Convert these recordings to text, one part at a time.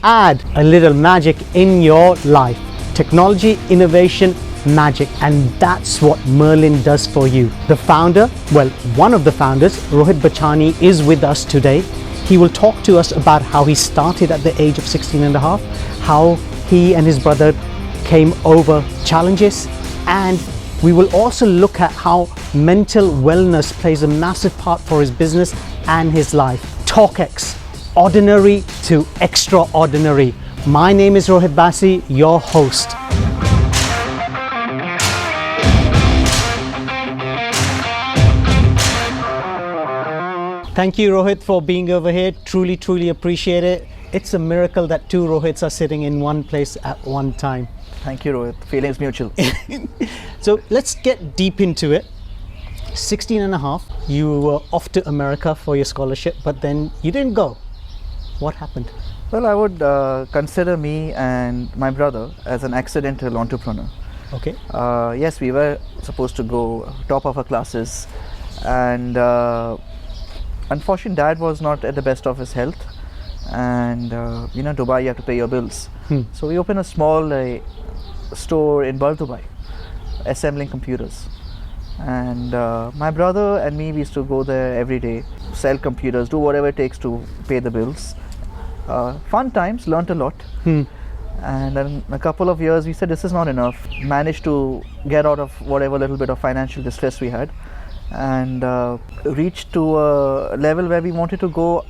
add a little magic in your life. Technology, innovation, magic, and that's what Merlin does for you. The founder, well, one of the founders, Rohit Bachani, is with us today. He will talk to us about how he started at the age of 16 and a half, how he and his brother came over challenges, and we will also look at how mental wellness plays a massive part for his business and his life. Talkex, ordinary to extraordinary. My name is Rohit Basi, your host. Thank you, Rohit, for being over here. Truly appreciate it. It's a miracle that two Rohits are sitting in one place at one time. Thank you, Rohit. Feelings mutual. So let's get deep into it. 16 and a half, you were off to America for your scholarship, but then you didn't go. What happened? Well, I would consider me and my brother as an accidental entrepreneur. Okay. Yes, we were supposed to go top of our classes, and unfortunately, Dad was not at the best of his health, and you know, Dubai, you have to pay your bills. So we opened a small store in Dubai, assembling computers. And my brother and me, we used to go there every day, sell computers, do whatever it takes to pay the bills. Fun times, learnt a lot. And then a couple of years, we said this is not enough. Managed to get out of whatever little bit of financial distress we had, and reached to a level where we wanted to go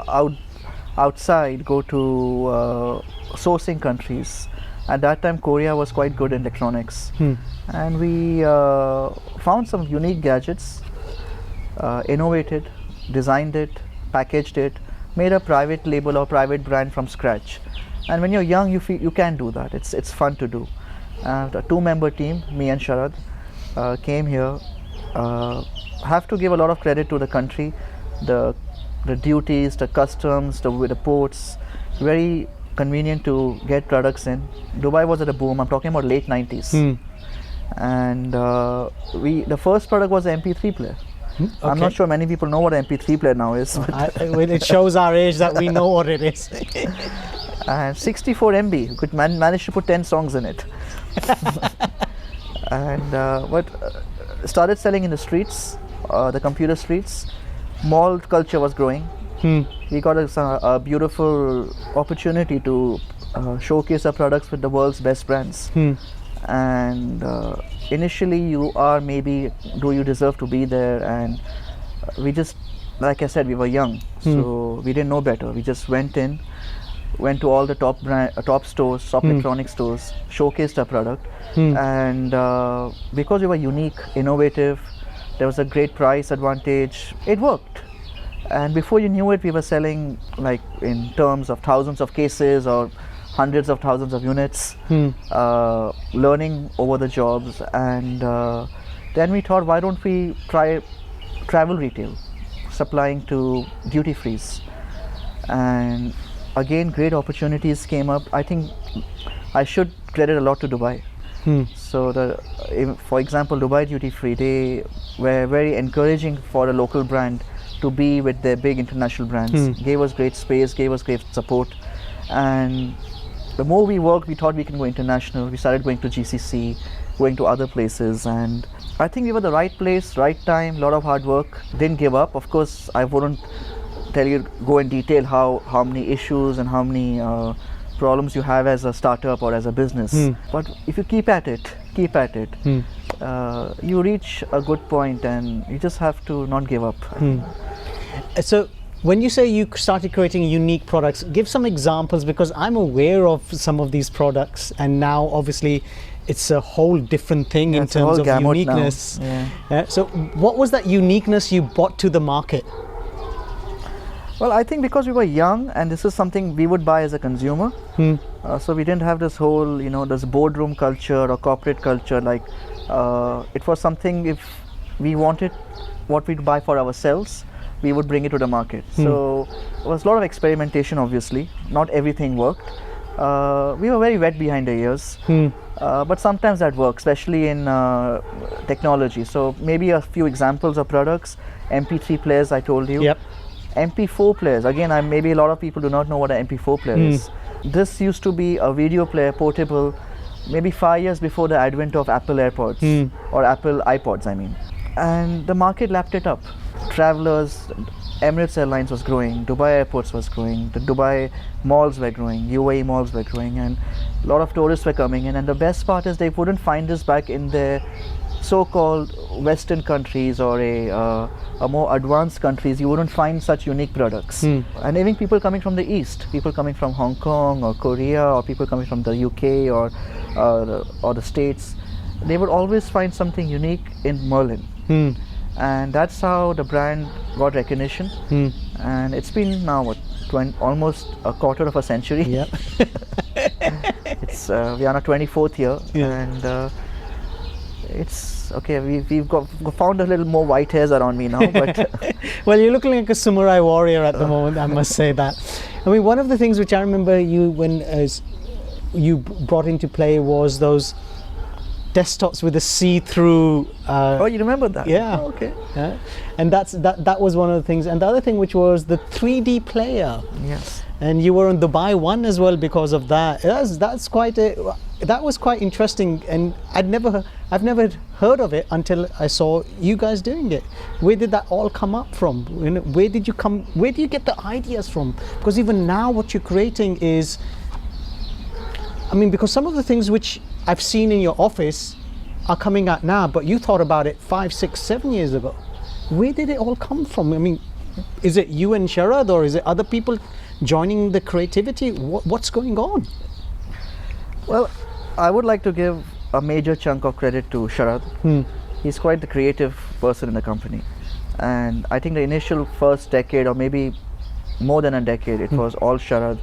outside, go to sourcing countries. At that time, Korea was quite good in electronics, and we found some unique gadgets, innovated, designed it, packaged it, made a private label or private brand from scratch. And when you're young, you feel you can do that. It's fun to do. A two-member team, me and Sharad, came here. Have to give a lot of credit to the country, the duties, the customs, the ports. Very convenient to get products in. Dubai was at a boom. I'm talking about late 90s. And the first product was an MP3 player. Okay. I'm not sure many people know what an MP3 player now is. It shows our age that we know what it is. And 64 MB, you could manage to put 10 songs in it. And started selling in the streets, the computer streets. Mall culture was growing. We got a beautiful opportunity to showcase our products with the world's best brands. And initially you are maybe, do you deserve to be there? And we just, like I said, we were young, so we didn't know better. We just went to all the top stores, top electronic stores, showcased our product. And because we were unique, innovative, there was a great price advantage, it worked. And before you knew it, we were selling like in terms of thousands of cases or hundreds of thousands of units, learning over the jobs. And then we thought, why don't we try travel retail, supplying to duty frees. And again, great opportunities came up. I think I should credit a lot to Dubai. So for example, Dubai duty free, they were very encouraging for a local brand to be with their big international brands. Gave us great space, gave us great support. And the more we worked, we thought we can go international. We started going to GCC, going to other places, and I think we were the right place, right time, a lot of hard work. Didn't give up. Of course, I wouldn't go in detail how many issues and how many problems you have as a startup or as a business. But if you keep at it, you reach a good point, and you just have to not give up. So when you say you started creating unique products, give some examples, because I'm aware of some of these products, and now obviously it's a whole different thing in terms of uniqueness. So what was that uniqueness you brought to the market? Well, I think because we were young, and this is something we would buy as a consumer, so we didn't have this whole, this boardroom culture or corporate culture. Like, it was something, if we wanted what we'd buy for ourselves, we would bring it to the market. So it was a lot of experimentation, obviously. Not everything worked. We were very wet behind the ears, but sometimes that works, especially in technology. So maybe a few examples of products. MP3 players, I told you. Yep. MP4 players, again, maybe a lot of people do not know what an MP4 player is. This used to be a video player, portable, maybe 5 years before the advent of Apple AirPods or Apple iPods, I mean. And the market lapped it up. Travelers, Emirates Airlines was growing, Dubai airports was growing, the Dubai malls were growing, UAE malls were growing, and a lot of tourists were coming in. And the best part is they wouldn't find this back in their so-called Western countries or a more advanced countries. You wouldn't find such unique products. And even people coming from the East, people coming from Hong Kong or Korea, or people coming from the UK or the States, they would always find something unique in Merlin. And that's how the brand got recognition. And it's been now what, almost a quarter of a century. Yep. It's we are on our 24th year, Yeah. and it's okay. We've found a little more white hairs around me now, but Well, you're looking like a samurai warrior at the moment, I must say that. I mean, one of the things which I remember you when you brought into play was those desktops with a see-through. oh, you remember that? Yeah. Oh, okay. Yeah. And that was one of the things. And the other thing, which was the 3D player. Yes. And you were on Dubai One as well because of that. That was quite interesting, and I've never heard of it until I saw you guys doing it. Where did that all come up from? Where do you get the ideas from? Because even now what you're creating is, I mean, because some of the things which I've seen in your office are coming out now, but you thought about it 5, 6, 7 years ago. Where did it all come from? I mean, is it you and Sharad, or is it other people joining the creativity? What's going on? Well, I would like to give a major chunk of credit to Sharad. He's quite the creative person in the company, and I think the initial first decade, or maybe more than a decade, it was all Sharad.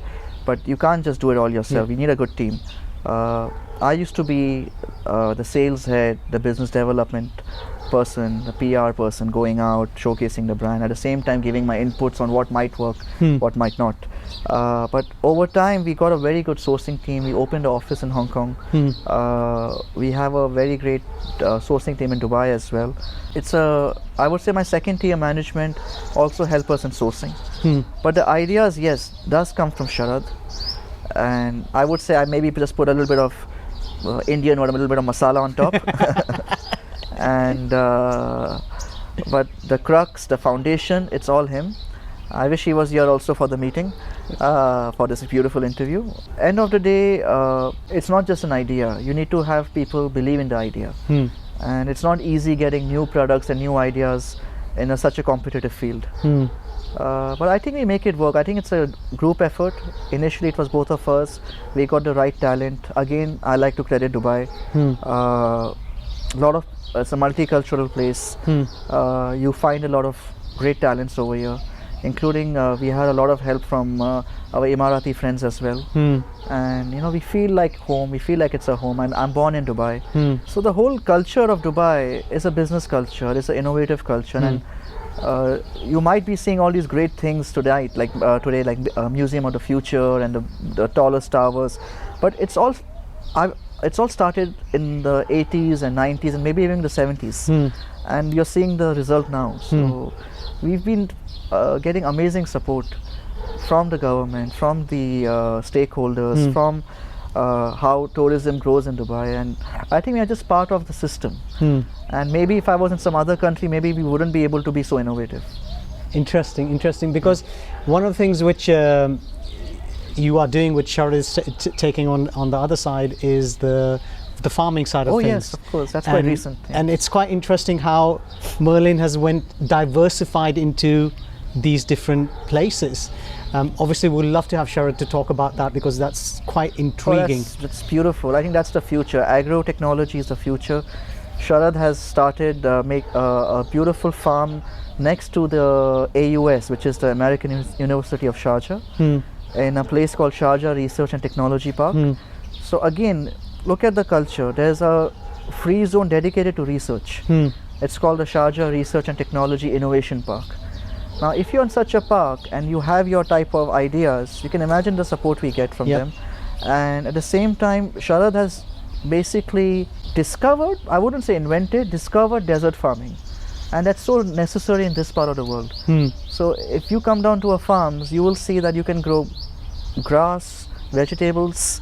But you can't just do it all yourself. You need a good team. I used to be the sales head, the business development person, the PR person, going out, showcasing the brand, at the same time giving my inputs on what might work, what might not. But over time, we got a very good sourcing team. We opened an office in Hong Kong. We have a very great sourcing team in Dubai as well. It's I would say my second tier management also help us in sourcing. But the ideas, yes, does come from Sharad. And I would say I maybe just put a little bit of Indian or a little bit of masala on top. And but the crux, the foundation, it's all him. I wish he was here also for the meeting, for this beautiful interview. End of the day, it's not just an idea. You need to have people believe in the idea. And it's not easy getting new products and new ideas in such a competitive field. But I think we make it work. I think it's a group effort. Initially it was both of us. We got the right talent. Again, I like to credit Dubai. It's a multicultural place. You find a lot of great talents over here, including we had a lot of help from our Emirati friends as well. And we feel like home. We feel like it's a home. And I'm born in Dubai. So the whole culture of Dubai is a business culture. It's an innovative culture. And you might be seeing all these great things today, like a Museum of the Future and the tallest towers, but it's all started in the 80s and 90s and maybe even the 70s, and you're seeing the result now. So we've been getting amazing support from the government, from the stakeholders, from how tourism grows in Dubai, and I think we are just part of the system. And maybe if I was in some other country, maybe we wouldn't be able to be so innovative. Interesting, because one of the things which you are doing, which Sharad is taking on the other side, is the farming side of things. Oh yes, of course, that's quite recent. Yeah. And it's quite interesting how Merlin has diversified into these different places. Obviously, we'd love to have Sharad to talk about that, because that's quite intriguing. That's beautiful. I think that's the future. Agro technology is the future. Sharad has started make a beautiful farm next to the AUS, which is the American University of Sharjah, in a place called Sharjah Research and Technology Park. So again, look at the culture. There's a free zone dedicated to research. It's called the Sharjah Research and Technology Innovation Park. Now, if you're in such a park and you have your type of ideas, you can imagine the support we get from them. And at the same time, Sharad has basically discovered, I wouldn't say invented, discovered desert farming. And that's so necessary in this part of the world. So if you come down to our farms, you will see that you can grow grass, vegetables,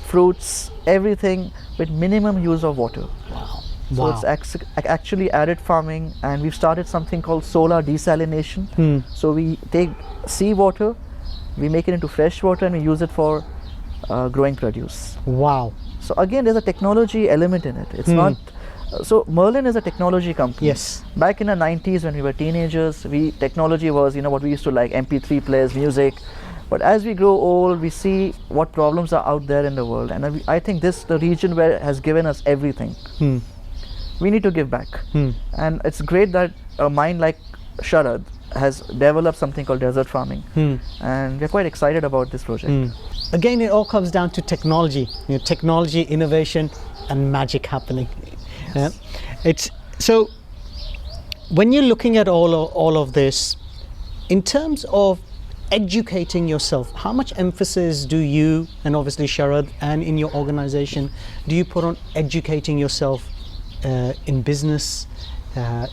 fruits, everything with minimum use of water. Wow. So it's actually arid farming, and we've started something called solar desalination. So we take seawater, we make it into fresh water, and we use it for growing produce. Wow. So again, there's a technology element in it. It's not. So Merlin is a technology company. Yes. Back in the 90s when we were teenagers, technology was, what we used to like, MP3 players, music. But as we grow old, we see what problems are out there in the world, and I think the region where has given us everything. We need to give back. And it's great that a mind like Sharad has developed something called desert farming, and we're quite excited about this project. Again, it all comes down to technology, technology, innovation, and magic happening. Yes. It's so when you're looking at all of this, in terms of educating yourself, how much emphasis do you, and obviously Sharad, and in your organization, do you put on educating yourself in business,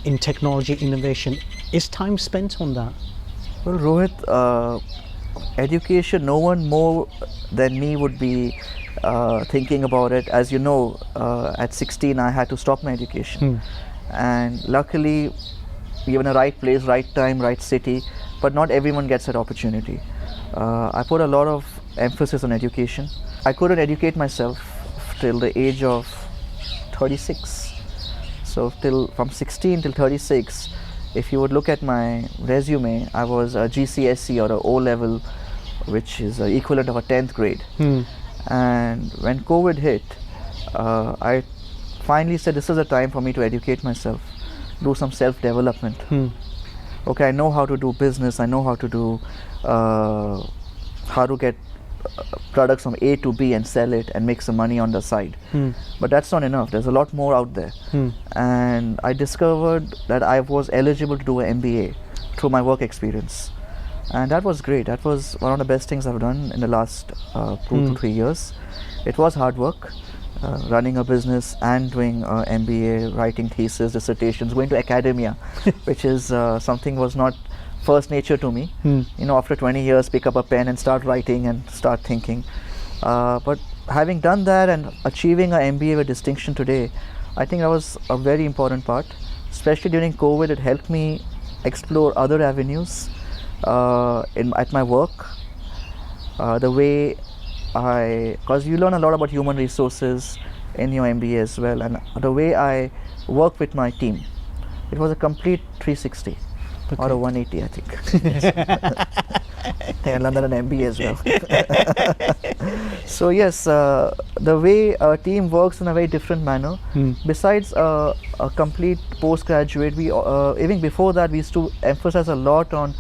in technology, innovation? Is time spent on that? Well, Rohit, education, no one more than me would be thinking about it. As you know, at 16 I had to stop my education, and luckily we were in the right place, right time, right city, but not everyone gets that opportunity. I put a lot of emphasis on education. I couldn't educate myself till the age of 36. So from 16 till 36, if you would look at my resume, I was a GCSE or a O level, which is the equivalent of a 10th grade. And when COVID hit, I finally said this is a time for me to educate myself, do some self-development. Okay, I know how to do business, I know how to do, how to get products from A to B and sell it and make some money on the side. But that's not enough, there's a lot more out there. And I discovered that I was eligible to do an MBA through my work experience. And that was great. That was one of the best things I've done in the last 2 to 3 years. It was hard work, running a business and doing MBA, writing thesis, dissertations, going to academia, which is something was not first nature to me. After 20 years, pick up a pen and start writing and start thinking. But having done that and achieving an MBA with distinction today, I think that was a very important part. Especially during COVID, it helped me explore other avenues at my work. The way because you learn a lot about human resources in your MBA as well, and the way I work with my team, it was a complete 360. Okay. Or a 180, I think. I learned an MBA as well. So yes, the way a team works in a very different manner. Besides a complete postgraduate, we even before that we used to emphasize a lot on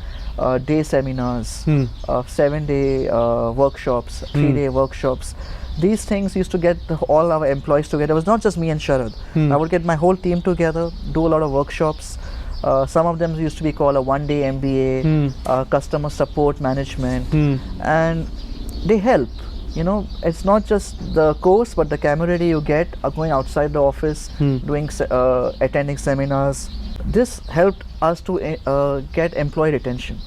day seminars, 7-day workshops, 3-day workshops. These things used to get all our employees together. It was not just me and Sharad. I would get my whole team together, do a lot of workshops. Some of them used to be called a 1-day MBA, customer support management, and they help. It's not just the course, but the camaraderie you get going outside the office, doing attending seminars. This helped us to get employee retention.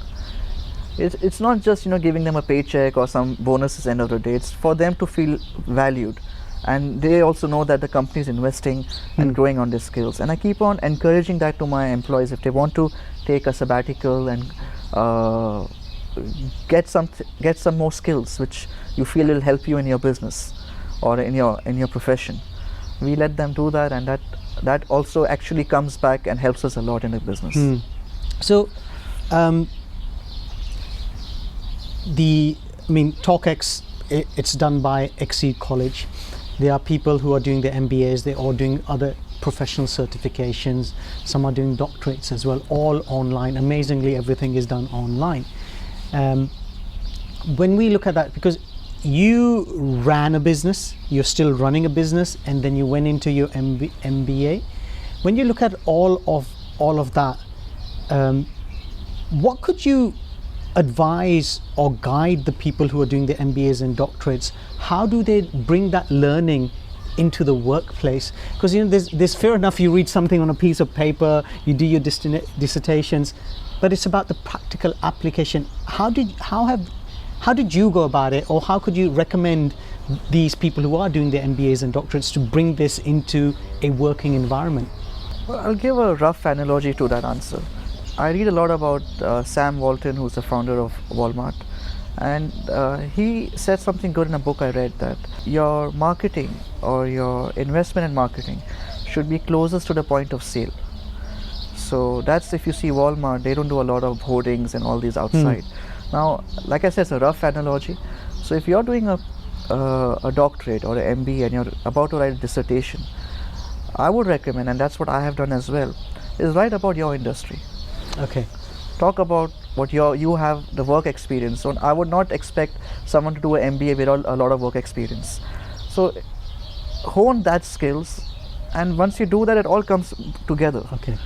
It's not just giving them a paycheck or some bonuses end of the day. It's for them to feel valued, and they also know that the company is investing and growing on their skills. And I keep on encouraging that to my employees. If they want to take a sabbatical and get some more skills which you feel will help you in your business or in your profession, we let them do that, and that also actually comes back and helps us a lot in the business. So Talkex, it's done by Exceed College. There are people who are doing the MBAs, they're all doing other professional certifications, some are doing doctorates as well, all online. Amazingly, everything is done online. When we look at that, because you ran a business, you're still running a business, and then you went into your MBA. When you look at all of that, what could you advise or guide the people who are doing the MBAs and doctorates? How do they bring that learning into the workplace? Because there's fair enough, you read something on a piece of paper, you do your How did you go about it, or how could you recommend these people who are doing their MBAs and doctorates to bring this into a working environment? Well, I'll give a rough analogy to that answer. I read a lot about Sam Walton, who's the founder of Walmart, and he said something good in a book I read, that your marketing or your investment in marketing should be closest to the point of sale. So that's, if you see Walmart, they don't do a lot of hoardings and all these outside. Now, like I said, it's a rough analogy. So if you're doing a doctorate or an MBA and you're about to write a dissertation, I would recommend, and that's what I have done as well, is write about your industry. Okay. Talk about what you have the work experience. So I would not expect someone to do an MBA without a lot of work experience. So hone that skills, and once you do that, it all comes together. Okay.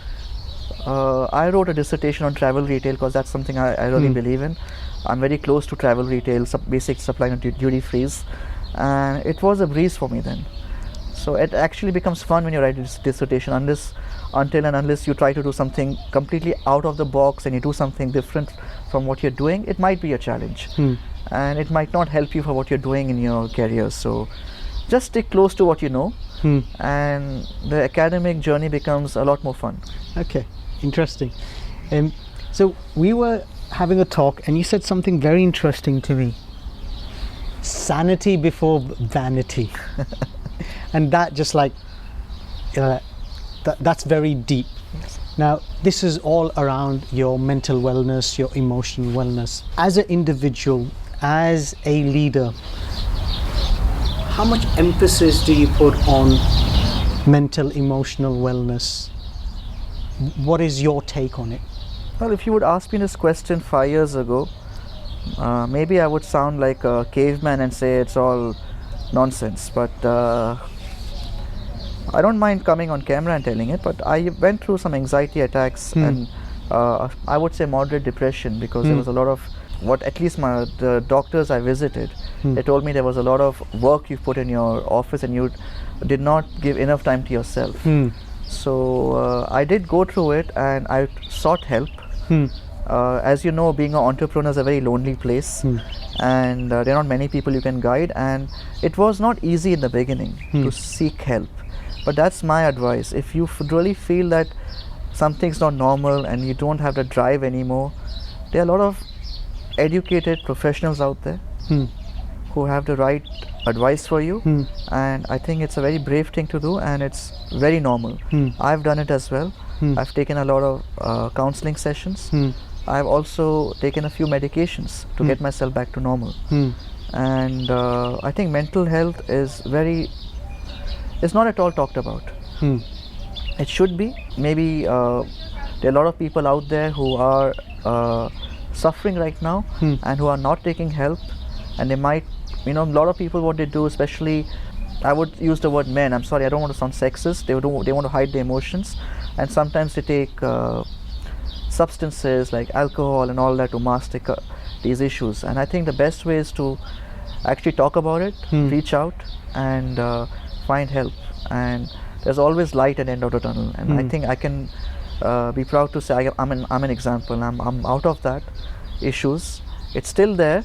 I wrote a dissertation on travel retail because that's something I really believe in. I'm very close to travel retail, basic supply and duty frees, and it was a breeze for me then. So it actually becomes fun when you write this dissertation, unless you try to do something completely out of the box and you do something different from what you're doing, it might be a challenge. And it might not help you for what you're doing in your career. So just stick close to what you know, and the academic journey becomes a lot more fun. Okay, interesting. So we were having a talk and you said something very interesting to me. Sanity before vanity. And that just like, that's very deep. Yes. Now, this is all around your mental wellness, your emotional wellness. As an individual, as a leader, how much emphasis do you put on mental, emotional wellness? What is your take on it? Well, if you would ask me this question 5 years ago, maybe I would sound like a caveman and say it's all nonsense, but I don't mind coming on camera and telling it, but I went through some anxiety attacks and I would say moderate depression, because there was a lot of what, at least the doctors I visited, they told me there was a lot of work you put in your office and you did not give enough time to yourself. So I did go through it and I sought help. As you know, being an entrepreneur is a very lonely place, and there are not many people you can guide, and it was not easy in the beginning to seek help. But that's my advice. If you really feel that something's not normal and you don't have the drive anymore, there are a lot of educated professionals out there who have the right advice for you, and I think it's a very brave thing to do, and it's very normal. I've done it as well. I've taken a lot of counseling sessions. I've also taken a few medications to get myself back to normal. And I think mental health is it's not at all talked about. It should be. Maybe there are a lot of people out there who are suffering right now and who are not taking help, and they might, a lot of people, what they do, especially, I would use the word men, I'm sorry, I don't want to sound sexist, they want to hide their emotions, and sometimes they take substances like alcohol and all that to mask these issues. And I think the best way is to actually talk about it, reach out and find help, and there's always light at the end of the tunnel. And I think I can be proud to say I'm an example. I'm out of that issues. It's still there,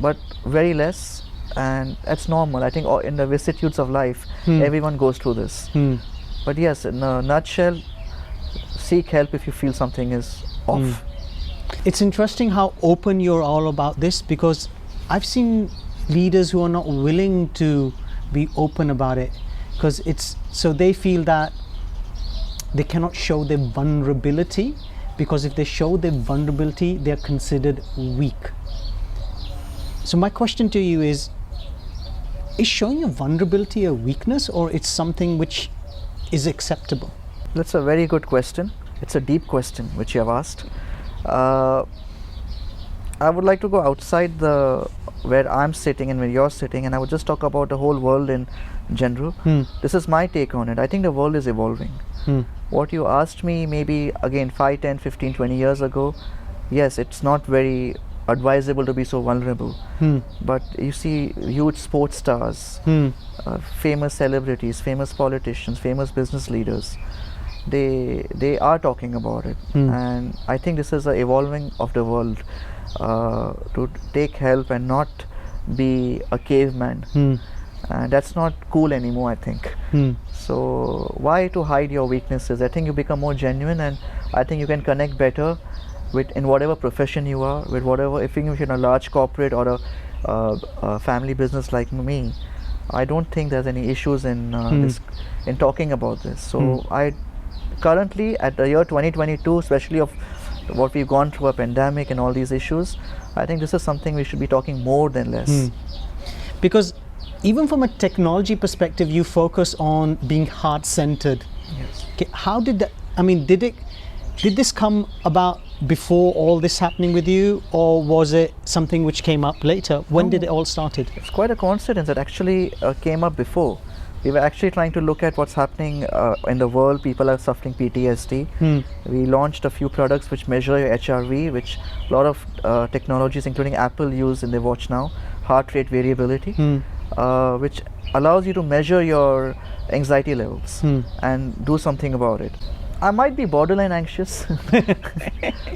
but very less, and that's normal. I think in the vicissitudes of life, everyone goes through this. But yes, in a nutshell, seek help if you feel something is off. It's interesting how open you're all about this, because I've seen leaders who are not willing to be open about it, because so they feel that they cannot show their vulnerability, because if they show their vulnerability, they're considered weak. So my question to you is showing your vulnerability a weakness, or it's something which is acceptable? That's a very good question. It's a deep question which you have asked. I would like to go outside where I'm sitting and where you're sitting, and I would just talk about the whole world in general. This is my take on it. I think the world is evolving. What you asked me maybe again 5, 10, 15, 20 years ago, yes, it's not very advisable to be so vulnerable. But you see huge sports stars, famous celebrities, famous politicians, famous business leaders, they are talking about it, and I think this is a evolving of the world, to take help and not be a caveman, and that's not cool anymore, I think. So why to hide your weaknesses? I think you become more genuine, and I think you can connect better with, in whatever profession you are, with whatever, if you're in a large corporate or a family business like me. I don't think there's any issues in this, in talking about this. So I currently, at the year 2022, especially of what we've gone through, a pandemic and all these issues, I think this is something we should be talking more than less. Because even from a technology perspective, you focus on being heart-centered. Yes. Okay, how did that, I mean, did this come about before all this happening with you, or was it something which came up later? When did it all started? It's quite a coincidence. It actually came up before. We were actually trying to look at what's happening in the world. People are suffering PTSD. We launched a few products which measure your HRV, which a lot of technologies, including Apple, use in their watch now. Heart rate variability, which allows you to measure your anxiety levels and do something about it. I might be borderline anxious,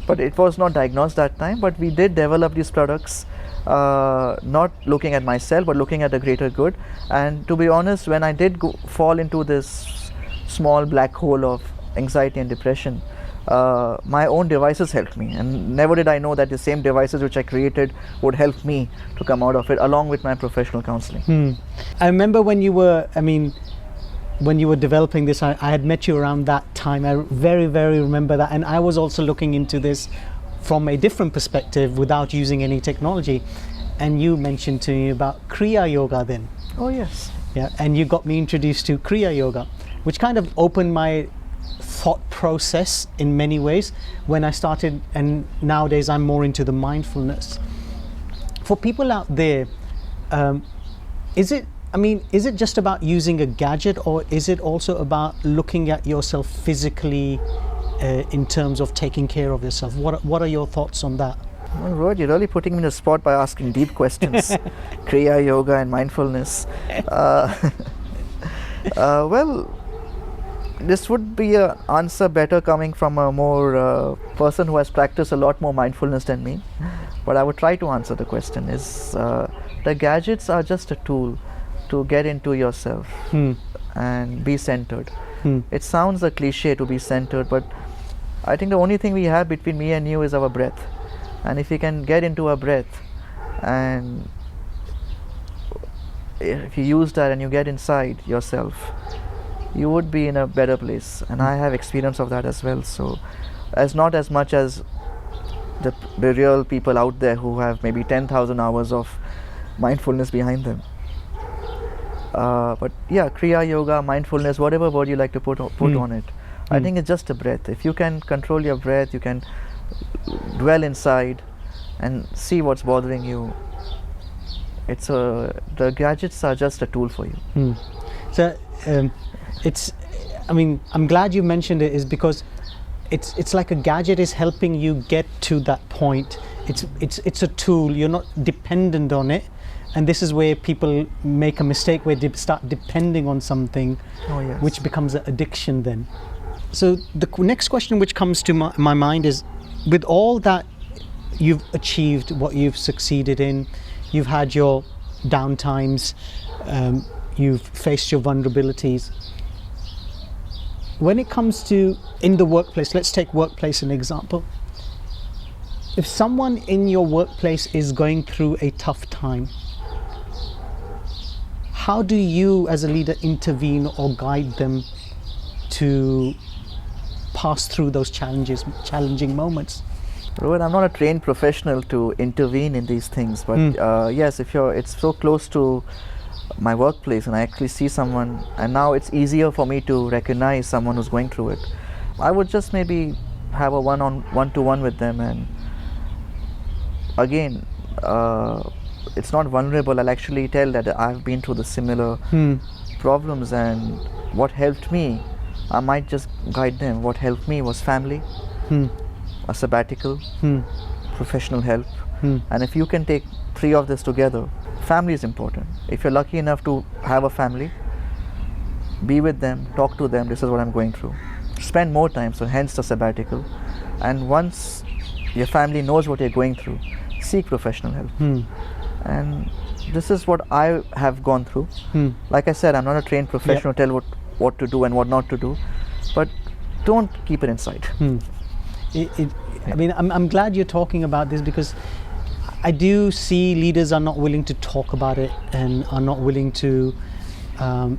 but it was not diagnosed that time. But we did develop these products, not looking at myself, but looking at the greater good. And to be honest, when I did fall into this small black hole of anxiety and depression, my own devices helped me, and never did I know that the same devices which I created would help me to come out of it, along with my professional counseling. I remember when you were, when you were developing this, I had met you around that time. I very, very remember that. And I was also looking into this from a different perspective without using any technology. And you mentioned to me about Kriya Yoga then. Oh, yes. Yeah, and you got me introduced to Kriya Yoga, which kind of opened my thought process in many ways when I started, and nowadays I'm more into the mindfulness. For people out there, is it just about using a gadget, or is it also about looking at yourself physically in terms of taking care of yourself? What are your thoughts on that? Well, Rohit, you're really putting me in the spot by asking deep questions. Kriya Yoga and mindfulness. Well, this would be an answer better coming from a more person who has practiced a lot more mindfulness than me. But I would try to answer the question. The gadgets are just a tool to get into yourself and be centered. It sounds a cliche to be centered, but I think the only thing we have between me and you is our breath. And if you can get into our breath, and if you use that and you get inside yourself, you would be in a better place. And I have experience of that as well. So, not as much as the real people out there who have maybe 10,000 hours of mindfulness behind them. But yeah, Kriya Yoga, mindfulness, whatever word you like to put on it, I think it's just a breath. If you can control your breath, you can dwell inside and see what's bothering you. The gadgets are just a tool for you. So I'm glad you mentioned it, is because it's like a gadget is helping you get to that point. It's a tool. You're not dependent on it. And this is where people make a mistake, where they start depending on something, which becomes an addiction then. So the next question which comes to my mind is, with all that you've achieved, what you've succeeded in, you've had your downtimes, you've faced your vulnerabilities. When it comes to in the workplace, let's take workplace an example. If someone in your workplace is going through a tough time, how do you as a leader intervene or guide them to pass through those challenging moments? Rohit, I'm not a trained professional to intervene in these things, but yes, it's so close to my workplace and I actually see someone, and now it's easier for me to recognize someone who's going through it. I would just maybe have a one-to-one with them, and again, it's not vulnerable. I'll actually tell that I've been through the similar problems, and what helped me, I might just guide them. What helped me was family, a sabbatical, professional help, and if you can take three of this together, family is important. If you're lucky enough to have a family, be with them, talk to them, this is what I'm going through. spend more time, so hence the sabbatical. And once your family knows what you're going through, seek professional help. And this is what I have gone through. Like I said, I'm not a trained professional to tell what to do and what not to do, but don't keep it inside. I mean, I'm glad you're talking about this, because I do see leaders are not willing to talk about it and are not willing to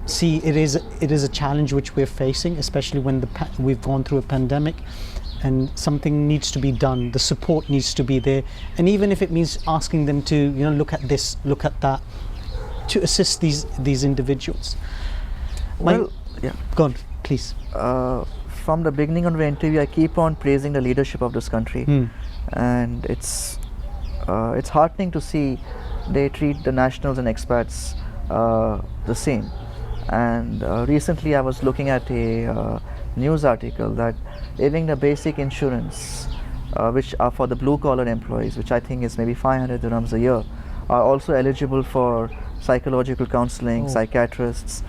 see it is a challenge which we're facing, especially when we've gone through a pandemic, and something needs to be done. The support needs to be there, and even if it means asking them to look at this, look at that, to assist these individuals. Well, yeah. Go on, please. From the beginning of the interview, I keep on praising the leadership of this country, and it's heartening to see they treat the nationals and expats the same. And recently I was looking at a news article that even the basic insurance, which are for the blue collar employees, which I think is maybe 500 dirhams a year, are also eligible for psychological counseling, psychiatrists,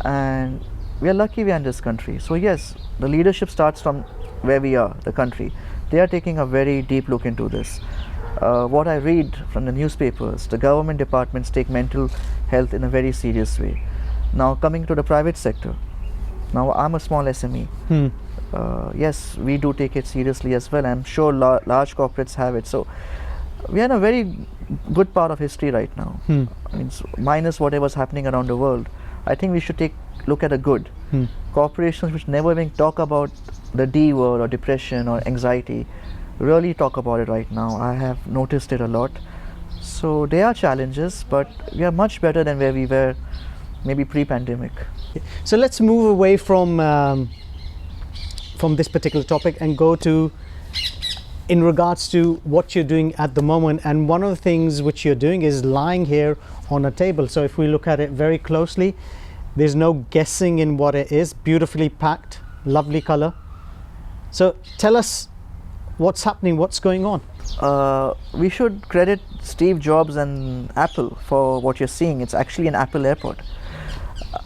and we are lucky we are in this country. So yes, the leadership starts from where we are, the country. They are taking a very deep look into this. What I read from the newspapers, the government departments take mental health in a very serious way. Now coming to the private sector, now I'm a small SME. Yes, we do take it seriously as well. I'm sure large corporates have it. So we are in a very good part of history right now. I mean, minus whatever's happening around the world, I think we should look at the good. Corporations which never even talk about the D word or depression or anxiety really talk about it right now. I have noticed it a lot. So there are challenges, but we are much better than where we were maybe pre-pandemic. So let's move away from this particular topic and go to in regards to what you're doing at the moment. And one of the things which you're doing is lying here on a table. So if we look at it very closely, there's no guessing in what it is. Beautifully packed, lovely color. So tell us what's happening, what's going on. We should credit Steve Jobs and Apple for what you're seeing. It's actually an Apple airport.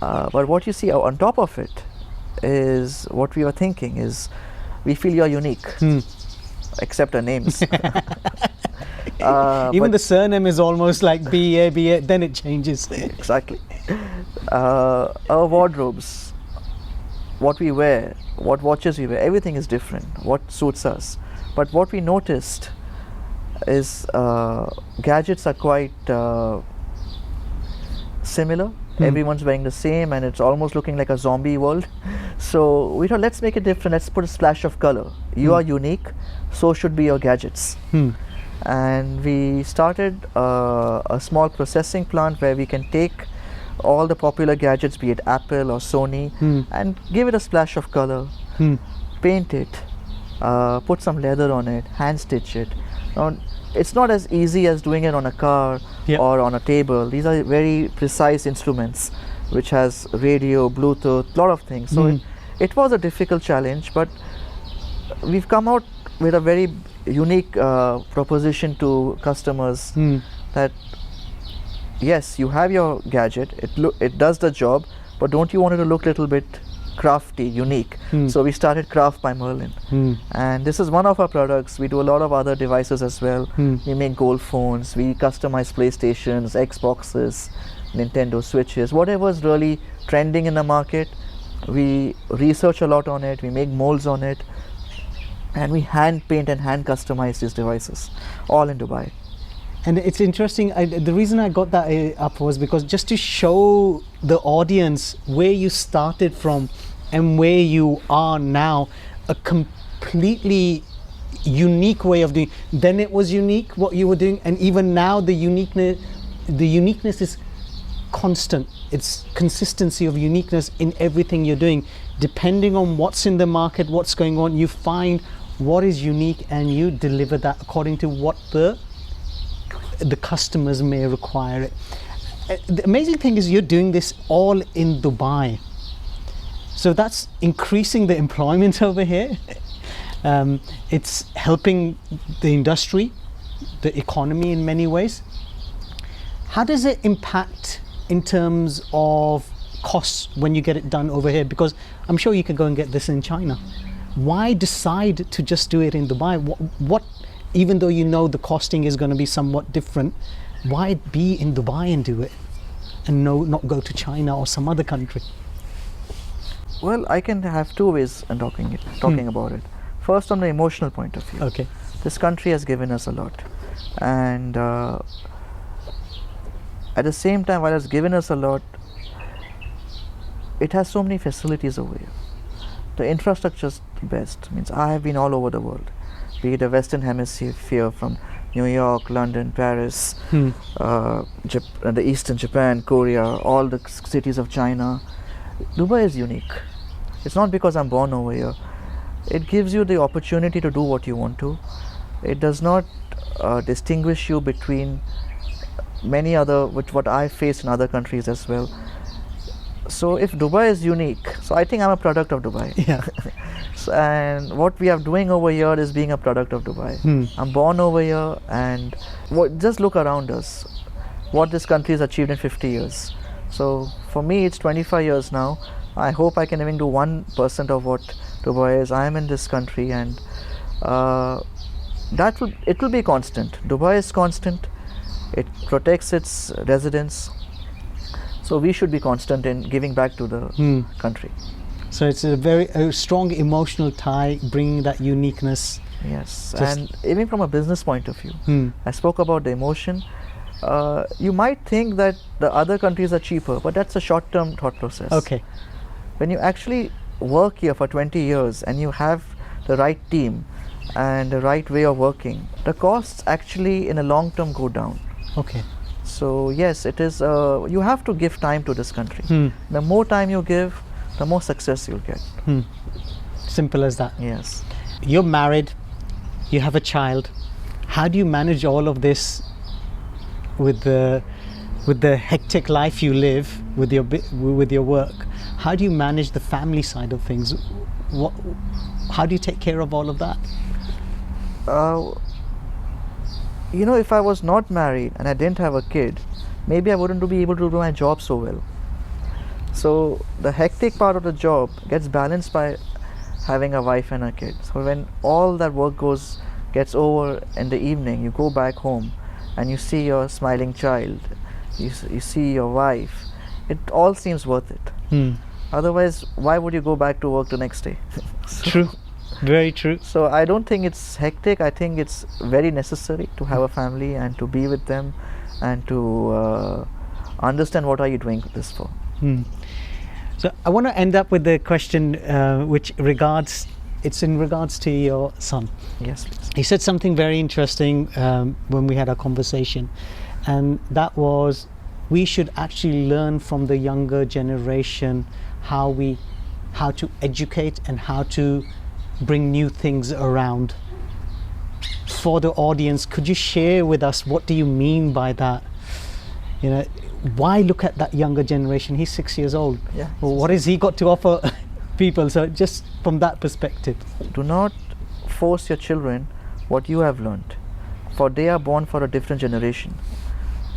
But what you see on top of it is what we were thinking is we feel you're unique, except our names. Even the surname is almost like B.A., then it changes. Exactly. Our wardrobes, what we wear, what watches we wear, everything is different, what suits us. But what we noticed is gadgets are quite similar. Everyone's wearing the same and it's almost looking like a zombie world. So we thought, let's make it different, let's put a splash of color. You are unique, so should be your gadgets. And we started a small processing plant where we can take all the popular gadgets, be it Apple or Sony, and give it a splash of color, paint it, put some leather on it, hand stitch it. Now, it's not as easy as doing it on a car or on a table. These are very precise instruments which has radio, Bluetooth, lot of things. So it was a difficult challenge, but we've come out with a very unique proposition to customers that yes, you have your gadget, it does the job, but don't you want it to look a little bit crafty, unique? So we started Craft by Merlin, and this is one of our products. We do a lot of other devices as well. We make gold phones, we customize PlayStations, Xboxes, Nintendo Switches, whatever is really trending in the market. We research a lot on it, we make molds on it, and we hand paint and hand customize these devices, all in Dubai. And it's interesting, the reason I got that up was because just to show the audience where you started from and where you are now, a completely unique way of doing. Then it was unique what you were doing, and even now the uniqueness is constant. It's consistency of uniqueness in everything you're doing. Depending on what's in the market, what's going on, you find what is unique and you deliver that according to what the customers may require it. The amazing thing is you're doing this all in Dubai. So that's increasing the employment over here. It's helping the industry, the economy in many ways. How does it impact in terms of costs when you get it done over here? Because I'm sure you could go and get this in China. Why decide to just do it in Dubai? What even though you know the costing is going to be somewhat different, why be in Dubai and do it, and not go to China or some other country? Well, I can have two ways in talking about it. First, on the emotional point of view. Okay. This country has given us a lot, and at the same time, while it's given us a lot, it has so many facilities over here. The infrastructure is the best. Means I have been all over the world, be it the Western Hemisphere, from New York, London, Paris, the Eastern Japan, Korea, all the cities of China. Dubai is unique. It's not because I'm born over here. It gives you the opportunity to do what you want to. It does not distinguish you between many other, what I face in other countries as well. So if Dubai is unique, so I think I'm a product of Dubai. Yeah. And what we are doing over here is being a product of Dubai. I'm born over here, and just look around us, what this country has achieved in 50 years. So for me, it's 25 years now. I hope I can even do 1% of what Dubai is. I am in this country, and it will be constant. Dubai is constant. It protects its residents. So we should be constant in giving back to the country. So it's a strong emotional tie, bringing that uniqueness. Yes, and even from a business point of view, I spoke about the emotion. You might think that the other countries are cheaper, but that's a short-term thought process. Okay. When you actually work here for 20 years and you have the right team and the right way of working, the costs actually in the long term go down. Okay. So yes, it is. You have to give time to this country. The more time you give, the more success you'll get. Simple as that. Yes. You're married, you have a child. How do you manage all of this with the hectic life you live with your work? How do you manage the family side of things? How do you take care of all of that? If I was not married and I didn't have a kid, maybe I wouldn't be able to do my job so well. So the hectic part of the job gets balanced by having a wife and a kid. So when all that work gets over in the evening, you go back home and you see your smiling child, you see your wife, it all seems worth it. Otherwise, why would you go back to work the next day? True. Very true. So I don't think it's hectic. I think it's very necessary to have a family and to be with them and to understand what are you doing this for. So I want to end up with the question which it's in regards to your son. Yes, please. He said something very interesting when we had our conversation, and that was we should actually learn from the younger generation how to educate and how to bring new things around. For the audience, could you share with us what do you mean by that? Why look at that younger generation? He's 6 years old. Yeah. Well, what has he got to offer people? So just from that perspective. Do not force your children what you have learned, for they are born for a different generation.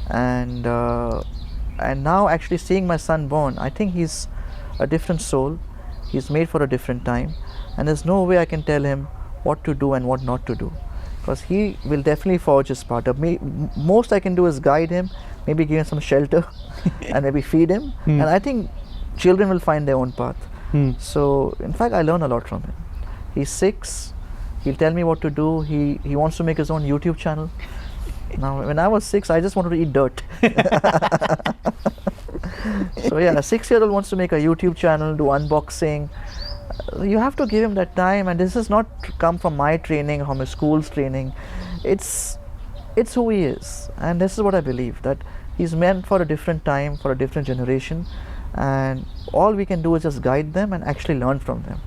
And now actually seeing my son born, I think he's a different soul. He's made for a different time, and there's no way I can tell him what to do and what not to do, because he will definitely forge his path. Most I can do is guide him, maybe give him some shelter and maybe feed him, and I think children will find their own path. So in fact, I learn a lot from him. He's 6. He'll tell me what to do. He wants to make his own YouTube channel. Now when I was 6, I just wanted to eat dirt. So yeah, a 6-year-old wants to make a YouTube channel, do unboxing. You have to give him that time, and this has not come from my training, from my school's training. It's who he is, and this is what I believe, that he's meant for a different time, for a different generation, and all we can do is just guide them and actually learn from them.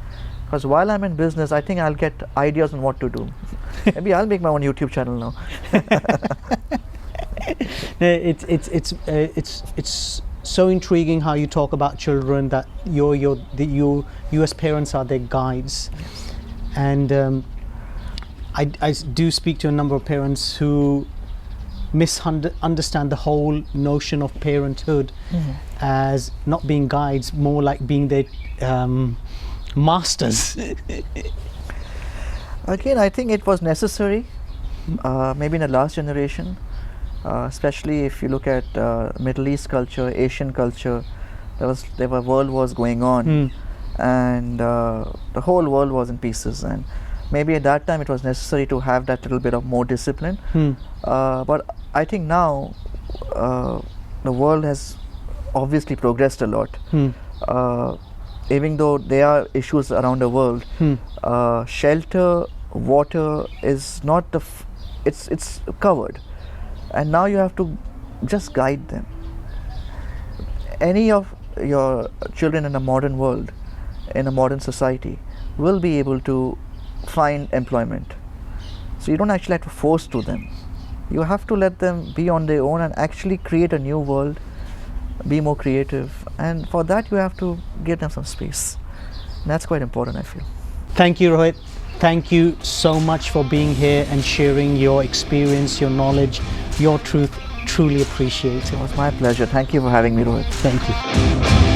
Because while I'm in business, I think I'll get ideas on what to do. Maybe I'll make my own YouTube channel now. It's so intriguing how you talk about children, that you as parents are their guides. Yes. And I do speak to a number of parents who misunderstand the whole notion of parenthood, as not being guides, more like being their masters? Again, I think it was necessary, maybe in the last generation, especially if you look at Middle East culture, Asian culture. There were world wars going on, and the whole world was in pieces. And maybe at that time it was necessary to have that little bit of more discipline. But I think now the world has obviously progressed a lot. Even though there are issues around the world, shelter, water is not it's covered, and now you have to just guide them. Any of your children in a modern world, in a modern society, will be able to find employment. So you don't actually have to force to them. You have to let them be on their own and actually create a new world, be more creative, and for that you have to give them some space. And that's quite important, I feel. Thank you, Rohit. Thank you so much for being here and sharing your experience, your knowledge, your truth. Truly appreciate it. It was my pleasure. Thank you for having me, Rohit. Thank you.